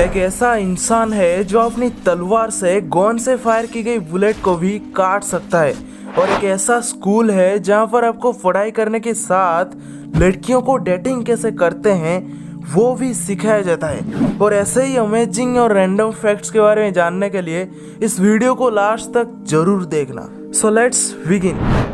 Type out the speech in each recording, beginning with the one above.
एक ऐसा इंसान है जो अपनी तलवार से गन से फायर की गई बुलेट को भी काट सकता है। और एक ऐसा स्कूल है जहाँ पर आपको पढ़ाई करने के साथ लड़कियों को डेटिंग कैसे करते हैं वो भी सिखाया जाता है। और ऐसे ही अमेजिंग और रैंडम फैक्ट्स के बारे में जानने के लिए इस वीडियो को लास्ट तक जरूर देखना। So let's begin.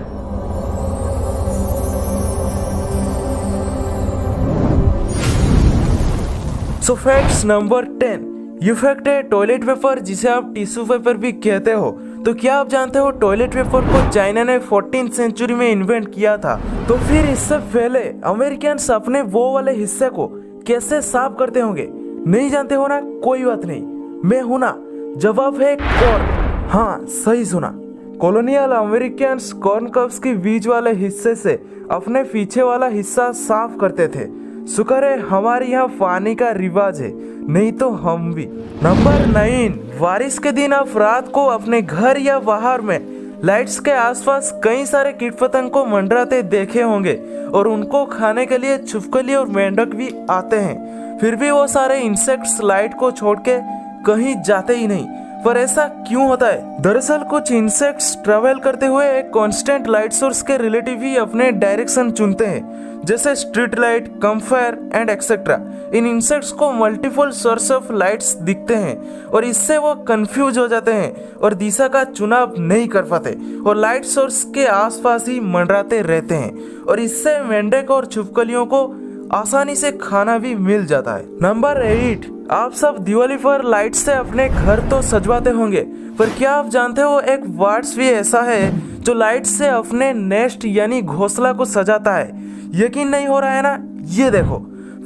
So facts number 10। ये फैक्ट है टॉयलेट पेपर, जिसे आप टिश्यू पेपर भी कहते हो। तो क्या आप जानते हो टॉयलेट पेपर को चाइना ने 14th सेंचुरी में इन्वेंट किया था। तो फिर इससे पहले अमेरिकन्स अपने वो वाले हिस्से को कैसे साफ करते होंगे? नहीं जानते हो ना? कोई बात नहीं, मैं हूं ना। जवाब है कॉर्न। हाँ, सही सुना। कॉलोनियल अमेरिकन्स कॉर्न कब्स के बीच वाले हिस्से से अपने पीछे वाला हिस्सा साफ करते थे। शुक्र है हमारे यहाँ पानी का रिवाज है, नहीं तो हम भी। नंबर 9। बारिश के दिन आप रात को अपने घर या बाहर में लाइट्स के आसपास कई सारे कीट पतंग को मंडराते देखे होंगे और उनको खाने के लिए छिपकली और मेंढक भी आते हैं। फिर भी वो सारे इंसेक्ट्स लाइट को छोड़ के कहीं जाते ही नहीं। पर ऐसा क्यों होता है? दरअसल कुछ इंसेक्ट्स ट्रेवल करते हुए एक कांस्टेंट लाइट सोर्स के रिलेटिव ही अपने डायरेक्शन चुनते हैं, जैसे street light, campfire and etcetera. In insects को मल्टीपल सोर्स ऑफ लाइट्स दिखते हैं और इससे वो कंफ्यूज हो जाते हैं और दिशा का चुनाव नहीं कर पाते और लाइट सोर्स के आसपास ही मंडराते रहते हैं। और इससे मेंढक और छिपकलियों को आसानी से खाना भी मिल जाता है। नंबर 8। आप सब दिवाली पर लाइट से अपने घर तो सजवाते होंगे, पर क्या आप जानते हो एक बर्ड्स भी ऐसा है जो लाइट से अपने नेस्ट यानी घोंसला को सजाता है? यकीन नहीं हो रहा है ना? ये देखो,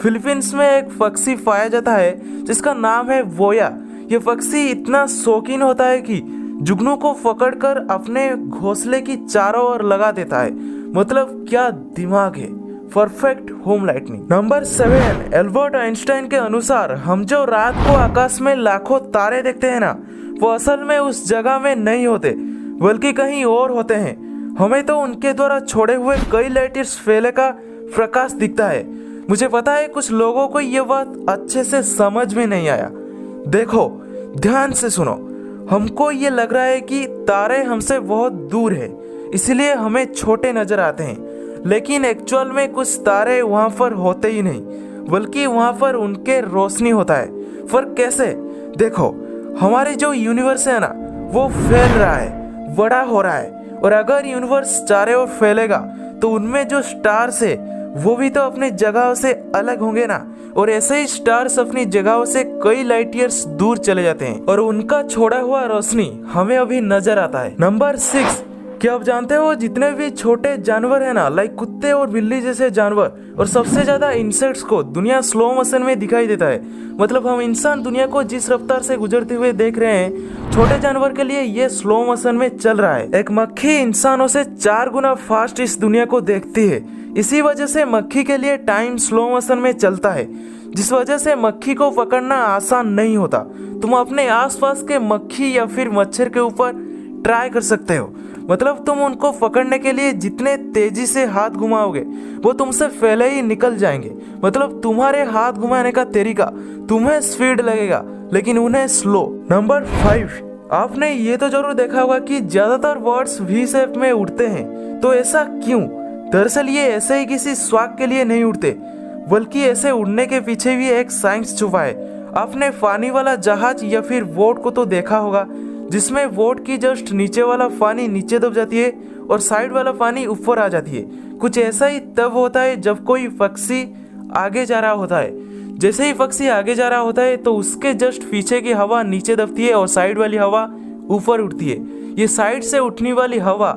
फिलीपींस में एक पक्षी पाया जाता है जिसका नाम है बोया। ये पक्षी इतना शौकीन होता है कि जुगनू को पकड़कर अपने घोंसले की चारों ओर लगा देता है। मतलब क्या दिमाग है! Perfect home lightning. Number 7। Albert Einstein के अनुसार हम जो रात को आकाश में लाखों तारे देखते हैं ना, वो असल में उस जगह में नहीं होते बल्कि कहीं और होते हैं। हमें तो उनके द्वारा छोड़े हुए कई लाइट ईयर्स फैले का प्रकाश दिखता है। मुझे पता है कुछ लोगों को ये बात अच्छे से समझ में नहीं आया। देखो, ध्यान से सुनो। हमको ये लग रहा है कि तारे हमसे बहुत दूर है, इसलिए हमें छोटे नजर आते हैं, लेकिन एक्चुअल में कुछ तारे वहाँ पर होते ही नहीं, बल्कि वहाँ पर उनके रोशनी होता है। फर्क कैसे? देखो, हमारे जो यूनिवर्स है ना, वो फैल रहा है, बड़ा हो रहा है। और अगर यूनिवर्स चारों ओर फैलेगा तो उनमें जो स्टार्स है वो भी तो अपनी जगहों से अलग होंगे ना। और ऐसे ही स्टार्स अपनी जगहों से कई लाइट ईयर्स दूर चले जाते हैं और उनका छोड़ा हुआ रोशनी हमें अभी नजर आता है। नंबर 6। क्या आप जानते हो जितने भी छोटे जानवर है ना, लाइक कुत्ते और बिल्ली जैसे जानवर और सबसे ज्यादा इंसेक्ट्स को दुनिया स्लो मोशन में दिखाई देता है। मतलब हम इंसान दुनिया को जिस रफ्तार से गुजरते हुए देख रहे हैं, छोटे जानवर के लिए ये स्लो मोशन में चल रहा है। एक मक्खी इंसानों से 4 गुना फास्ट इस दुनिया को देखती है। इसी वजह से मक्खी के लिए टाइम स्लो मोशन में चलता है, जिस वजह से मक्खी को पकड़ना आसान नहीं होता। तुम अपने आसपास के मक्खी या फिर मच्छर के ऊपर ट्राई कर सकते हो। मतलब तुम उनको पकड़ने के लिए जितने तेजी से हाथ घुमाओगे वो तुमसे पहले ही निकल जाएंगे। मतलब तुम्हारे हाथ घुमाने का तरीका, तुम्हें स्पीड लगेगा लेकिन उन्हें स्लो। नंबर 5। आपने ये तो जरूर देखा होगा कि ज्यादातर बर्ड्स वी शेप में उड़ते हैं। तो ऐसा क्यों? दरअसल ये ऐसे ही किसी स्वाद के लिए नहीं उड़ते, बल्कि ऐसे उड़ने के पीछे भी एक साइंस छुपा है। आपने पानी वाला जहाज या फिर बोट को तो देखा होगा, जिसमें बोट की जस्ट नीचे वाला पानी नीचे दब जाती है और साइड वाला पानी ऊपर आ जाती है। कुछ ऐसा ही तब होता है जब कोई पक्षी आगे जा रहा होता है। जैसे ही पक्षी आगे जा रहा होता है तो उसके जस्ट पीछे की हवा नीचे दबती है और साइड वाली हवा ऊपर उठती है। ये साइड से उठने वाली हवा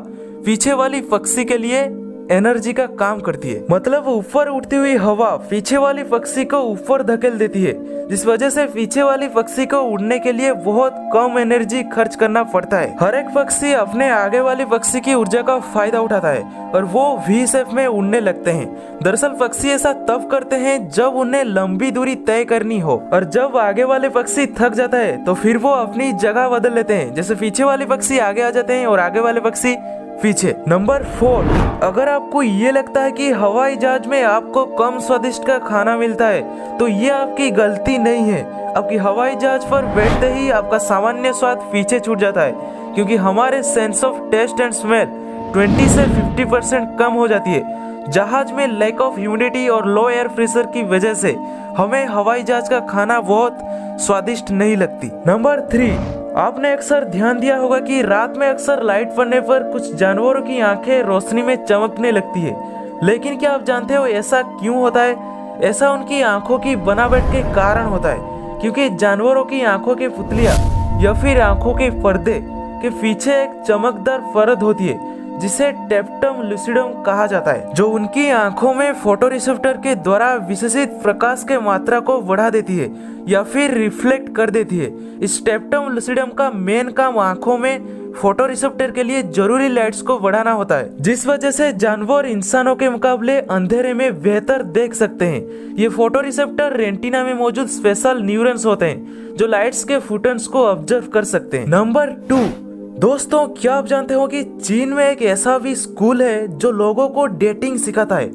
पीछे वाली पक्षी के लिए एनर्जी का काम करती है। मतलब ऊपर उठती हुई हवा पीछे वाली पक्षी को ऊपर धकेल देती है, जिस वजह से पीछे वाली पक्षी को उड़ने के लिए बहुत कम एनर्जी खर्च करना पड़ता है। हर एक पक्षी अपने आगे वाली पक्षी की ऊर्जा का फायदा उठाता है और वो वी शेप में उड़ने लगते हैं। दरअसल पक्षी ऐसा तब करते हैं जब उन्हें लंबी दूरी तय करनी हो, और जब आगे वाले पक्षी थक जाता है तो फिर वो अपनी जगह बदल लेते हैं। जैसे पीछे वाले पक्षी आगे आ जाते हैं और आगे वाले पक्षी पीछे। नंबर 4। अगर आपको ये लगता है कि हवाई जहाज में आपको कम स्वादिष्ट का खाना मिलता है तो ये आपकी गलती नहीं है। आपकी हवाई जहाज पर बैठते ही आपका सामान्य स्वाद पीछे छूट जाता है, क्योंकि हमारे sense of taste and smell 20 से 50% कम हो जाती है। जहाज में लैक ऑफ ह्यूमिडिटी और लो एयर प्रेशर की वजह से हमें हवाई जहाज का खाना बहुत स्वादिष्ट नहीं लगती। नंबर 3, आपने अक्सर ध्यान दिया होगा कि रात में अक्सर लाइट पड़ने पर कुछ जानवरों की आंखें रोशनी में चमकने लगती है। लेकिन क्या आप जानते हो ऐसा क्यों होता है? ऐसा उनकी आंखों की बनावट के कारण होता है, क्योंकि जानवरों की आंखों के पुतलियां या फिर आंखों के पर्दे के पीछे एक चमकदार परत होती है जिसे टेप्टम लूसिडम कहा जाता है, जो उनकी आंखों में फोटोरिसेप्टर के द्वारा विशेषित प्रकाश के मात्रा को बढ़ा देती है या फिर रिफ्लेक्ट कर देती है। इस टेप्टम लूसिडम का मेन काम आंखों में फोटोरिसेप्टर के लिए जरूरी लाइट्स को बढ़ाना होता है, जिस वजह से जानवर इंसानों के मुकाबले अंधेरे में बेहतर देख सकते हैं। ये फोटोरिसेप्टर रेटिना में मौजूद स्पेशल न्यूरॉन्स होते हैं जो लाइट्स के फोटॉन्स को ऑब्जर्व कर सकते हैं। नंबर 2, दोस्तों क्या आप जानते हो कि चीन में एक ऐसा भी स्कूल है जो लोगों को डेटिंग सिखाता है।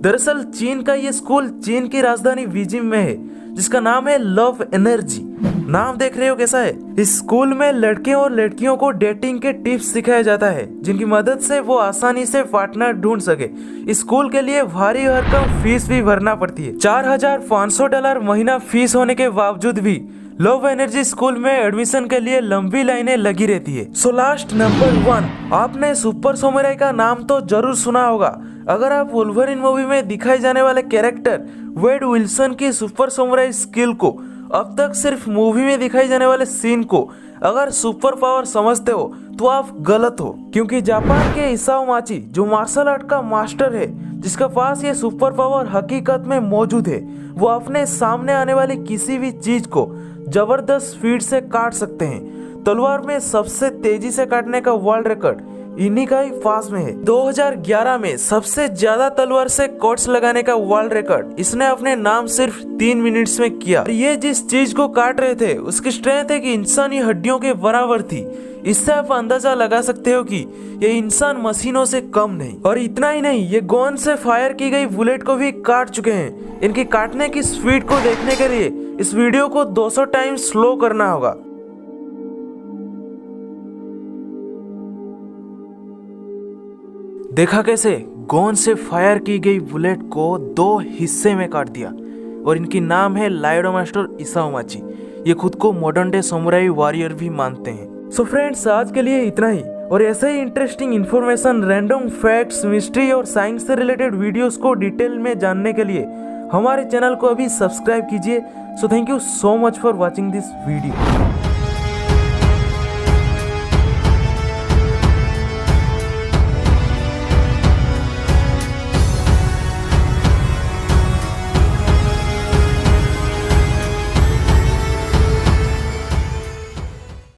दरअसल चीन का ये स्कूल चीन की राजधानी बीजिंग में है, जिसका नाम है लव एनर्जी। नाम देख रहे हो कैसा है? इस स्कूल में लड़के और लड़कियों को डेटिंग के टिप्स सिखाया जाता है, जिनकी मदद से वो आसानी से पार्टनर ढूंढ सके। इस स्कूल के लिए भारी भरकम फीस भी भरना पड़ती है। $4,500 महीना फीस होने के बावजूद भी लव एनर्जी स्कूल में एडमिशन के लिए लंबी लाइनें लगी रहती है। सो लास्ट नंबर 1, आपने सुपर समुराई का नाम तो जरूर सुना होगा। अगर आप वुल्वरीन मूवी में दिखाई जाने वाले कैरेक्टर वेड विल्सन की सुपर समुराई स्किल को, अब तक सिर्फ मूवी में दिखाई जाने वाले सीन को अगर सुपर पावर समझते हो तो आप गलत हो, क्योंकि जापान के इसाओ माची जो मार्शल आर्ट का मास्टर है, जिसके पास ये सुपर पावर हकीकत में मौजूद है, वो अपने सामने आने वाली किसी भी चीज को जबरदस्त स्पीड से काट सकते हैं। तलवार में सबसे तेजी से काटने का वर्ल्ड रिकॉर्ड इन्हीं का ही पास में है। 2011 में सबसे ज्यादा तलवार से कट्स लगाने का वर्ल्ड रिकॉर्ड इसने अपने नाम सिर्फ 3 मिनट्स में किया। ये जिस चीज को काट रहे थे उसकी स्ट्रेंथ है कि इंसानी हड्डियों के बराबर थी। इससे आप अंदाजा लगा सकते हो कि ये इंसान मशीनों से कम नहीं। और इतना ही नहीं, ये गन से फायर की गई बुलेट को भी काट चुके हैं। इनकी काटने की स्पीड को देखने के लिए इस वीडियो को 200 टाइम स्लो करना होगा। देखा कैसे गन से फायर की गई बुलेट को 2 हिस्से में काट दिया। और इनकी नाम है लाइडो मास्टर इसाओ माची। ये खुद को मॉडर्न डे समुराई वॉरियर भी मानते हैं। सो फ्रेंड्स, आज के लिए इतना ही। और ऐसे ही interesting information, random facts, mystery और साइंस से रिलेटेड वीडियोस को डिटेल में जानने के लिए हमारे चैनल को अभी सब्सक्राइब कीजिए। So thank you so much for watching this video.